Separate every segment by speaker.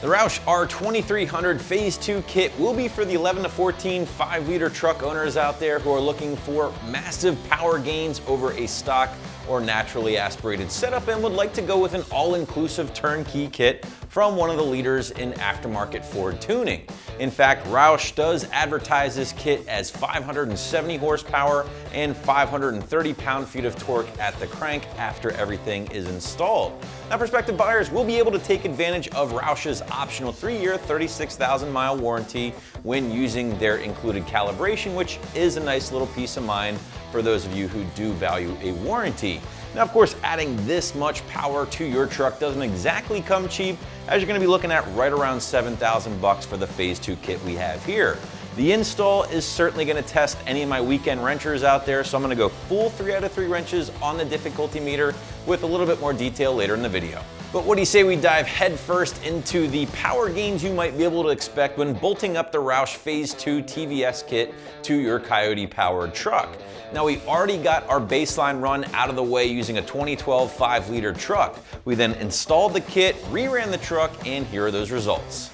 Speaker 1: The Roush R2300 Phase 2 kit will be for the 11 to 14 5-liter truck owners out there who are looking for massive power gains over a stock or naturally aspirated setup and would like to go with an all-inclusive turnkey kit from one of the leaders in aftermarket Ford tuning. In fact, Roush does advertise this kit as 570 horsepower and 530 pound-feet of torque at the crank after everything is installed. Now, prospective buyers will be able to take advantage of Roush's optional 3-year, 36,000-mile warranty when using their included calibration, which is a nice little peace of mind for those of you who do value a warranty. Now, of course, adding this much power to your truck doesn't exactly come cheap, as you're going to be looking at right around $7,000 for the Phase 2 kit we have here. The install is certainly going to test any of my weekend wrenchers out there, so I'm going to go full 3 out of 3 wrenches on the difficulty meter with a little bit more detail later in the video. But what do you say we dive headfirst into the power gains you might be able to expect when bolting up the Roush Phase 2 TVS kit to your Coyote-powered truck? Now, we already got our baseline run out of the way using a 2012 5-liter truck. We then installed the kit, re-ran the truck, and here are those results.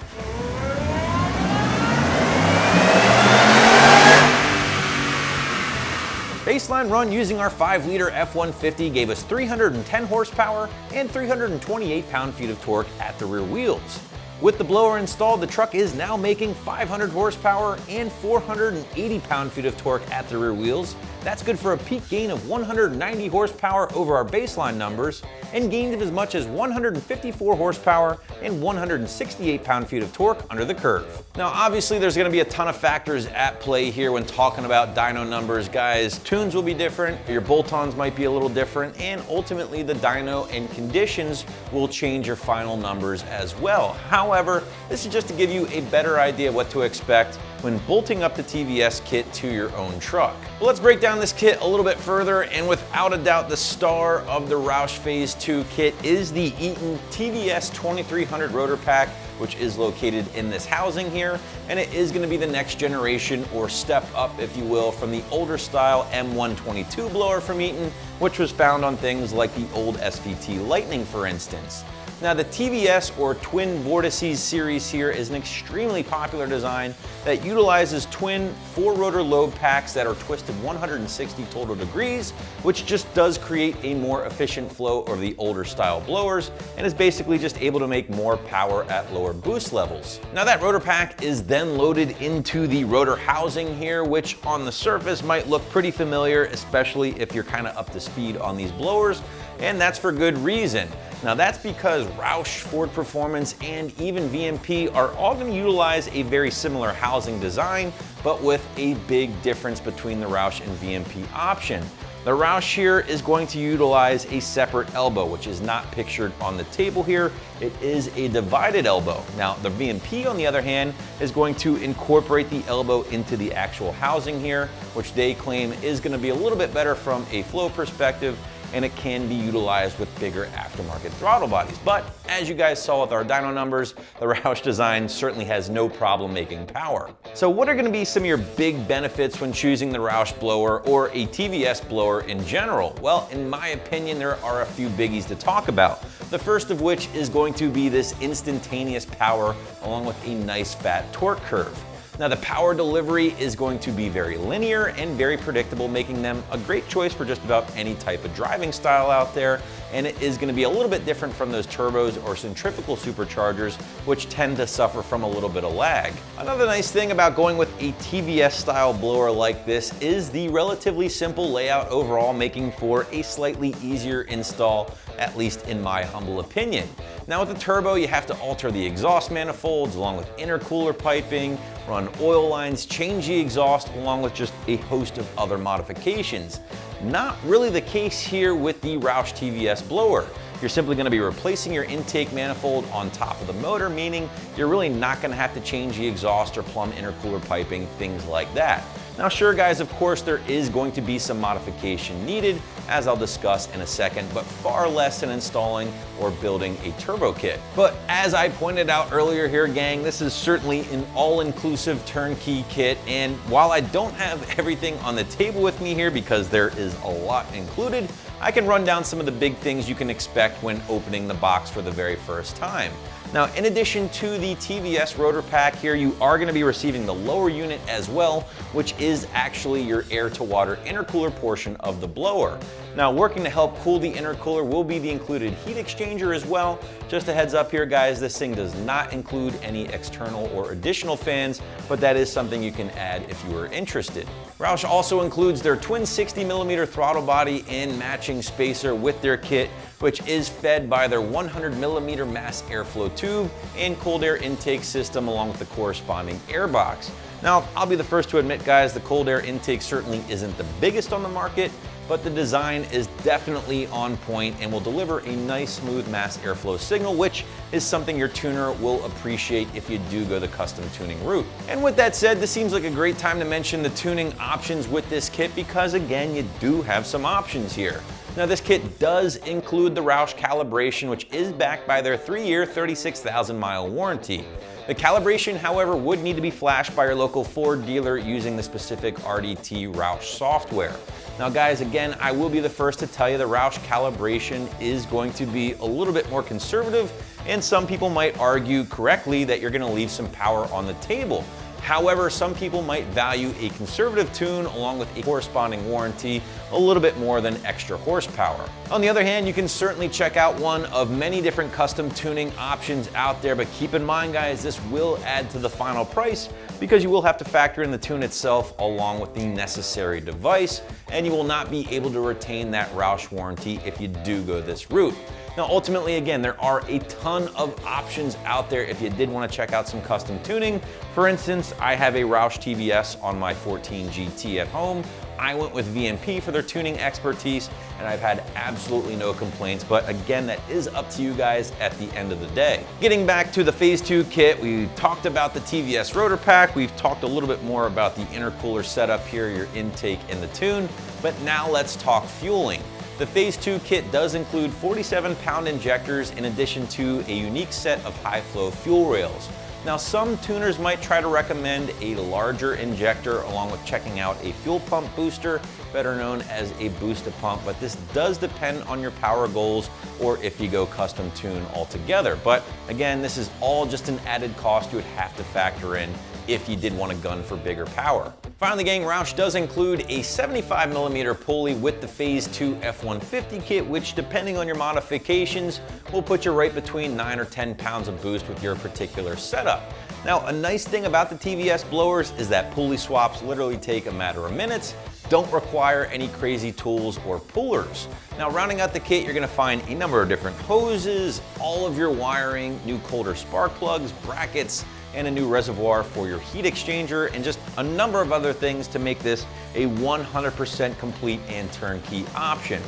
Speaker 1: Baseline run using our 5-liter F150 gave us 310 horsepower and 328 pound-feet of torque at the rear wheels. With the blower installed, the truck is now making 500 horsepower and 480 pound-feet of torque at the rear wheels. That's good for a peak gain of 190 horsepower over our baseline numbers, and gains of as much as 154 horsepower and 168 pound-feet of torque under the curve. Now, obviously, there's going to be a ton of factors at play here when talking about dyno numbers, guys. Tunes will be different, your bolt-ons might be a little different, and ultimately the dyno and conditions will change your final numbers as well. However, this is just to give you a better idea of what to expect when bolting up the TVS kit to your own truck. Well, let's break down this kit a little bit further, and without a doubt, the star of the Roush Phase 2 kit is the Eaton TVS 2300 rotor pack, which is located in this housing here, and it is going to be the next generation or step up, if you will, from the older style M122 blower from Eaton, which was found on things like the old SVT Lightning, for instance. Now, the TVS or Twin Vortices Series here is an extremely popular design that utilizes twin 4-rotor lobe packs that are twisted 160 total degrees, which just does create a more efficient flow over the older style blowers and is basically just able to make more power at lower boost levels. Now, that rotor pack is then loaded into the rotor housing here, which on the surface might look pretty familiar, especially if you're kind of up to speed on these blowers, and that's for good reason. Now, that's because Roush, Ford Performance, and even VMP are all going to utilize a very similar housing design, but with a big difference between the Roush and VMP option. The Roush here is going to utilize a separate elbow, which is not pictured on the table here. It is a divided elbow. Now, the VMP, on the other hand, is going to incorporate the elbow into the actual housing here, which they claim is going to be a little bit better from a flow perspective, and it can be utilized with bigger aftermarket throttle bodies. But as you guys saw with our dyno numbers, the Roush design certainly has no problem making power. So what are going to be some of your big benefits when choosing the Roush blower or a TVS blower in general? Well, in my opinion, there are a few biggies to talk about. The first of which is going to be this instantaneous power along with a nice fat torque curve. Now, the power delivery is going to be very linear and very predictable, making them a great choice for just about any type of driving style out there. And it is going to be a little bit different from those turbos or centrifugal superchargers, which tend to suffer from a little bit of lag. Another nice thing about going with a TVS style blower like this is the relatively simple layout overall, making for a slightly easier install, at least in my humble opinion. Now, with the turbo, you have to alter the exhaust manifolds along with intercooler piping, run oil lines, change the exhaust, along with just a host of other modifications. Not really the case here with the Roush TVS blower. You're simply going to be replacing your intake manifold on top of the motor, meaning you're really not going to have to change the exhaust or plumb intercooler piping, things like that. Now, sure guys, of course there is going to be some modification needed, as I'll discuss in a second, but far less than installing or building a turbo kit. But as I pointed out earlier here, gang, this is certainly an all-inclusive turnkey kit, and while I don't have everything on the table with me here because there is a lot included, I can run down some of the big things you can expect when opening the box for the very first time. Now, in addition to the TVS rotor pack here, you are going to be receiving the lower unit as well, which is actually your air-to-water intercooler portion of the blower. Now, working to help cool the intercooler will be the included heat exchanger as well. Just a heads up here, guys, this thing does not include any external or additional fans, but that is something you can add if you are interested. Roush also includes their twin 60mm throttle body and matching spacer with their kit, which is fed by their 100mm mass airflow tube and cold air intake system along with the corresponding air box. Now, I'll be the first to admit, guys, the cold air intake certainly isn't the biggest on the market, but the design is definitely on point and will deliver a nice smooth mass airflow signal, which is something your tuner will appreciate if you do go the custom tuning route. And with that said, this seems like a great time to mention the tuning options with this kit because, again, you do have some options here. Now, this kit does include the Roush calibration, which is backed by their 3-year, 36,000-mile warranty. The calibration, however, would need to be flashed by your local Ford dealer using the specific RDT Roush software. Now, guys, again, I will be the first to tell you the Roush calibration is going to be a little bit more conservative, and some people might argue correctly that you're going to leave some power on the table. However, some people might value a conservative tune along with a corresponding warranty a little bit more than extra horsepower. On the other hand, you can certainly check out one of many different custom tuning options out there, but keep in mind, guys, this will add to the final price because you will have to factor in the tune itself along with the necessary device, and you will not be able to retain that Roush warranty if you do go this route. Now, ultimately, again, there are a ton of options out there if you did want to check out some custom tuning. For instance, I have a Roush TVS on my 14 GT at home. I went with VMP for their tuning expertise, and I've had absolutely no complaints, but again, that is up to you guys at the end of the day. Getting back to the Phase 2 kit, we talked about the TVS rotor pack, we've talked a little bit more about the intercooler setup here, your intake and the tune, but now let's talk fueling. The Phase 2 kit does include 47-pound injectors in addition to a unique set of high-flow fuel rails. Now, some tuners might try to recommend a larger injector along with checking out a fuel pump booster, better known as a booster pump, but this does depend on your power goals or if you go custom tune altogether. But again, this is all just an added cost you would have to factor in if you did want to gun for bigger power. Finally, gang, Roush does include a 75mm pulley with the Phase 2 F150 kit, which, depending on your modifications, will put you right between 9 or 10 pounds of boost with your particular setup. Now, a nice thing about the TVS blowers is that pulley swaps literally take a matter of minutes, don't require any crazy tools or pullers. Now, rounding out the kit, you're gonna find a number of different hoses, all of your wiring, new colder spark plugs, brackets, and a new reservoir for your heat exchanger, and just a number of other things to make this a 100% complete and turnkey option.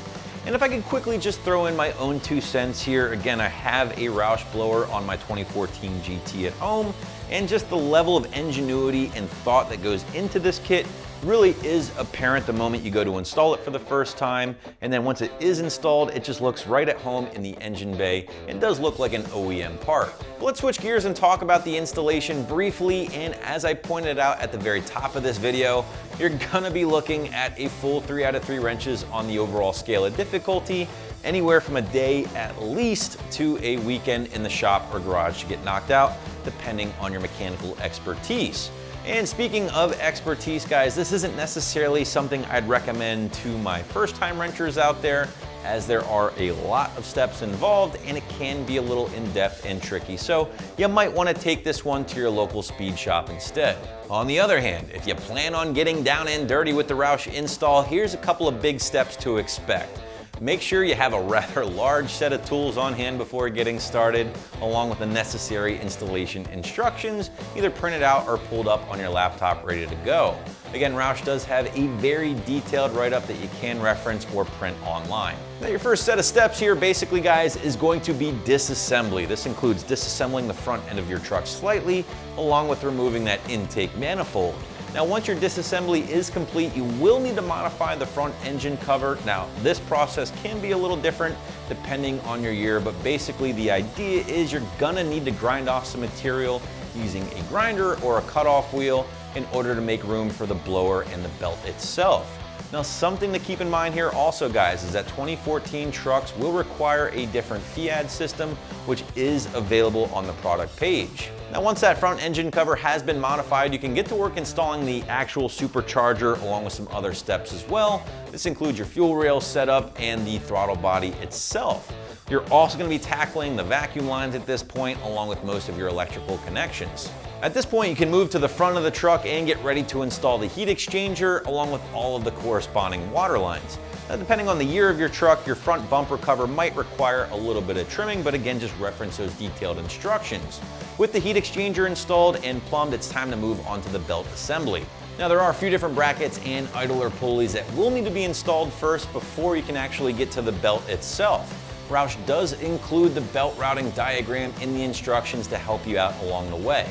Speaker 1: And if I could quickly just throw in my own 2 cents here, again, I have a Roush blower on my 2014 GT at home, and just the level of ingenuity and thought that goes into this kit really is apparent the moment you go to install it for the first time, and then once it is installed, it just looks right at home in the engine bay and does look like an OEM part. But let's switch gears and talk about the installation briefly, and as I pointed out at the very top of this video, you're gonna be looking at a full 3 out of 3 wrenches on the overall scale of difficulty, anywhere from a day at least to a weekend in the shop or garage to get knocked out, depending on your mechanical expertise. And speaking of expertise, guys, this isn't necessarily something I'd recommend to my first-time wrenchers out there, as there are a lot of steps involved and it can be a little in-depth and tricky. So you might want to take this one to your local speed shop instead. On the other hand, if you plan on getting down and dirty with the Roush install, here's a couple of big steps to expect. Make sure you have a rather large set of tools on hand before getting started, along with the necessary installation instructions, either printed out or pulled up on your laptop ready to go. Again, Roush does have a very detailed write-up that you can reference or print online. Now, your first set of steps here, basically, guys, is going to be disassembly. This includes disassembling the front end of your truck slightly, along with removing that intake manifold. Now, once your disassembly is complete, you will need to modify the front engine cover. Now, this process can be a little different depending on your year, but basically the idea is you're gonna need to grind off some material using a grinder or a cutoff wheel in order to make room for the blower and the belt itself. Now, something to keep in mind here also, guys, is that 2014 trucks will require a different FIAD system, which is available on the product page. Now, once that front engine cover has been modified, you can get to work installing the actual supercharger along with some other steps as well. This includes your fuel rail setup and the throttle body itself. You're also going to be tackling the vacuum lines at this point, along with most of your electrical connections. At this point, you can move to the front of the truck and get ready to install the heat exchanger along with all of the corresponding water lines. Now, depending on the year of your truck, your front bumper cover might require a little bit of trimming, but again, just reference those detailed instructions. With the heat exchanger installed and plumbed, it's time to move on to the belt assembly. Now, there are a few different brackets and idler pulleys that will need to be installed first before you can actually get to the belt itself. Roush does include the belt routing diagram in the instructions to help you out along the way.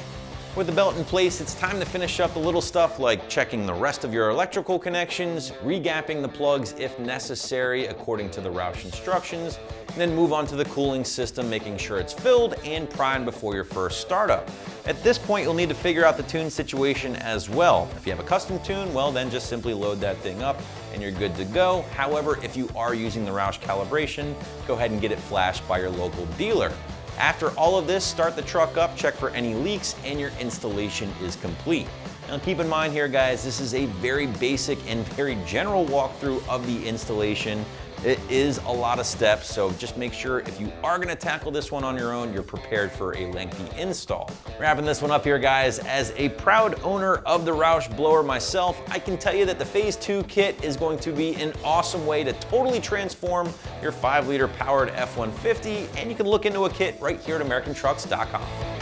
Speaker 1: With the belt in place, it's time to finish up the little stuff like checking the rest of your electrical connections, regapping the plugs if necessary according to the Roush instructions, and then move on to the cooling system, making sure it's filled and primed before your first startup. At this point, you'll need to figure out the tune situation as well. If you have a custom tune, well, then just simply load that thing up and you're good to go. However, if you are using the Roush calibration, go ahead and get it flashed by your local dealer. After all of this, start the truck up, check for any leaks, and your installation is complete. Now, keep in mind here, guys, this is a very basic and very general walkthrough of the installation. It is a lot of steps, so just make sure if you are gonna tackle this one on your own, you're prepared for a lengthy install. Wrapping this one up here, guys, as a proud owner of the Roush blower myself, I can tell you that the Phase 2 kit is going to be an awesome way to totally transform your 5-liter powered F-150, and you can look into a kit right here at AmericanTrucks.com.